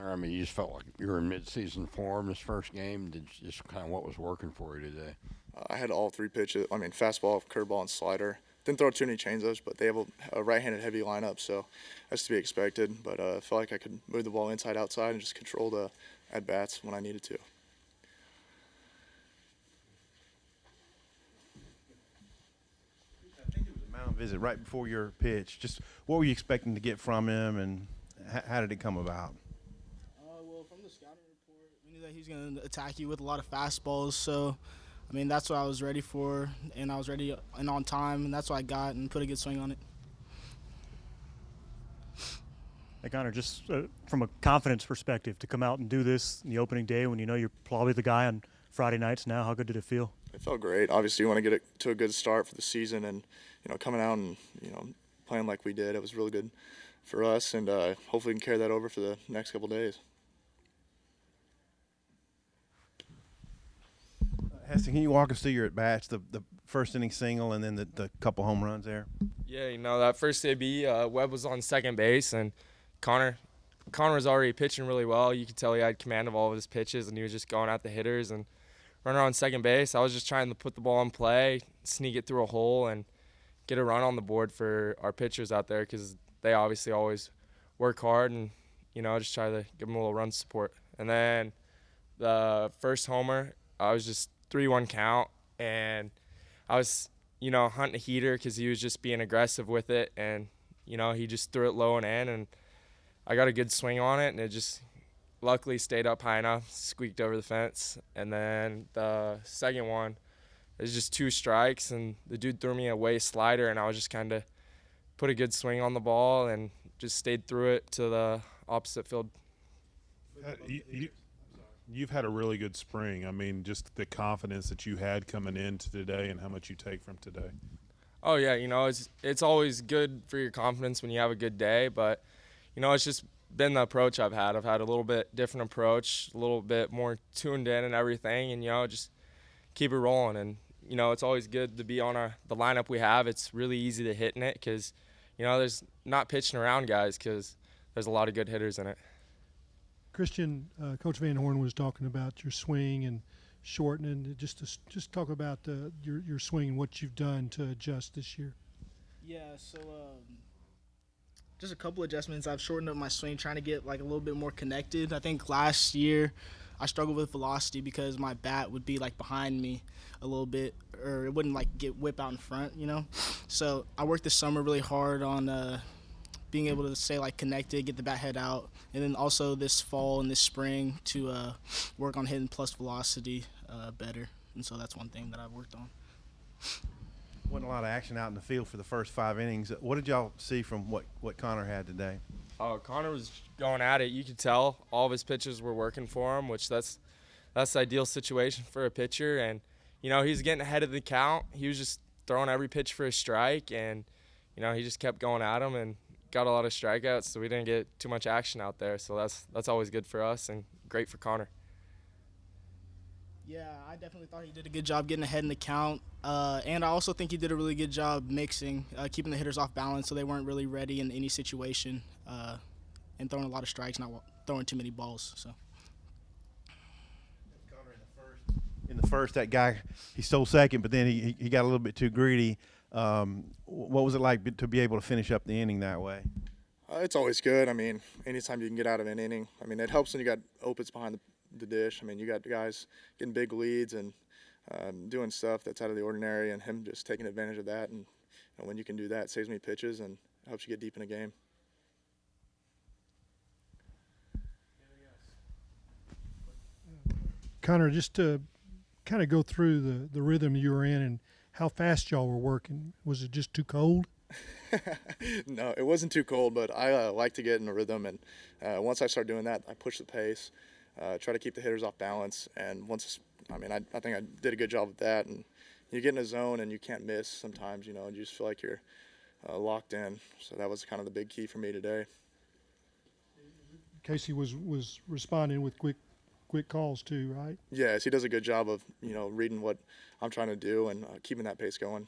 Connor, I mean, you just felt like you were in mid-season form this first game. Did just kind of what was working for you today? I had all three pitches. I mean, fastball, curveball, and slider. Didn't throw too many changeups, but they have a right-handed heavy lineup, so that's to be expected. But I felt like I could move the ball inside, outside, and just control the at-bats when I needed to. I think it was a mound visit right before your pitch. Just what were you expecting to get from him, and how did it come about? Well, from the scouting report, we knew that he was going to attack you with a lot of fastballs. So, I mean, that's what I was ready for, and I was ready and on time, and that's what I got and put a good swing on it. Hey, Connor, just from a confidence perspective, to come out and do this in the opening day when you know you're probably the guy on Friday nights now, how good did it feel? It felt great. Obviously, you want to get it to a good start for the season, and coming out and playing like we did, it was really good for us, and hopefully we can carry that over for the next couple days. Heston, can you walk us through your at bats, the first inning single, and then the couple home runs there? Yeah, that first AB, Webb was on second base, and Connor was already pitching really well. You could tell he had command of all of his pitches, and he was just going at the hitters and running on second base. I was just trying to put the ball in play, sneak it through a hole, and get a run on the board for our pitchers out there because they obviously always work hard and, just try to give them a little run support. And then the first homer, I was just 3-1 count, and I was, hunting a heater because he was just being aggressive with it, and, he just threw it low and in, and I got a good swing on it, and it just luckily stayed up high enough, squeaked over the fence. And then the second one, it was just 2 strikes, and the dude threw me a way slider, and I was just kind of put a good swing on the ball and just stayed through it to the opposite field. You've had a really good spring. I mean, just the confidence that you had coming into today and how much you take from today. Oh, yeah, it's always good for your confidence when you have a good day, but, it's just been the approach I've had. I've had a little bit different approach, a little bit more tuned in and everything, and, just keep it rolling. And, it's always good to be on the lineup we have. It's really easy to hit in it because, there's not pitching around guys because there's a lot of good hitters in it. Christian, Coach Van Horn was talking about your swing and shortening. Just talk about your swing and what you've done to adjust this year. Yeah, so just a couple adjustments. I've shortened up my swing, trying to get like a little bit more connected. I think last year I struggled with velocity because my bat would be like behind me a little bit, or it wouldn't like whip out in front, So I worked this summer really hard on being able to stay like connected, get the bat head out, and then also this fall and this spring to work on hitting plus velocity better. And so that's one thing that I've worked on. Wasn't a lot of action out in the field for the first 5 innings. What did y'all see from what Connor had today? Oh, Connor was going at it. You could tell all of his pitches were working for him, which that's the ideal situation for a pitcher. And, he's getting ahead of the count. He was just throwing every pitch for a strike, and, he just kept going at him and got a lot of strikeouts, so we didn't get too much action out there. So that's always good for us and great for Connor. Yeah, I definitely thought he did a good job getting ahead in the count. And I also think he did a really good job mixing, keeping the hitters off balance so they weren't really ready in any situation, and throwing a lot of strikes, not throwing too many balls. So. Connor, in the first, that guy, he stole second, but then he got a little bit too greedy. What was it like to be able to finish up the inning that way? It's always good. I mean, anytime you can get out of an inning, I mean, it helps when you got opens behind the dish. I mean, you got guys getting big leads and doing stuff that's out of the ordinary, and him just taking advantage of that. And when you can do that, it saves me pitches and helps you get deep in a game. Connor, just to kind of go through the rhythm you were in and how fast y'all were working. Was it just too cold? No, it wasn't too cold, but I like to get in a rhythm, and once I start doing that, I push the pace, try to keep the hitters off balance, and I think I did a good job of that. And you get in a zone and you can't miss sometimes, and you just feel like you're locked in. So that was kind of the big key for me today. Casey was responding with quick calls too, right? Yes, he does a good job of reading what I'm trying to do and keeping that pace going.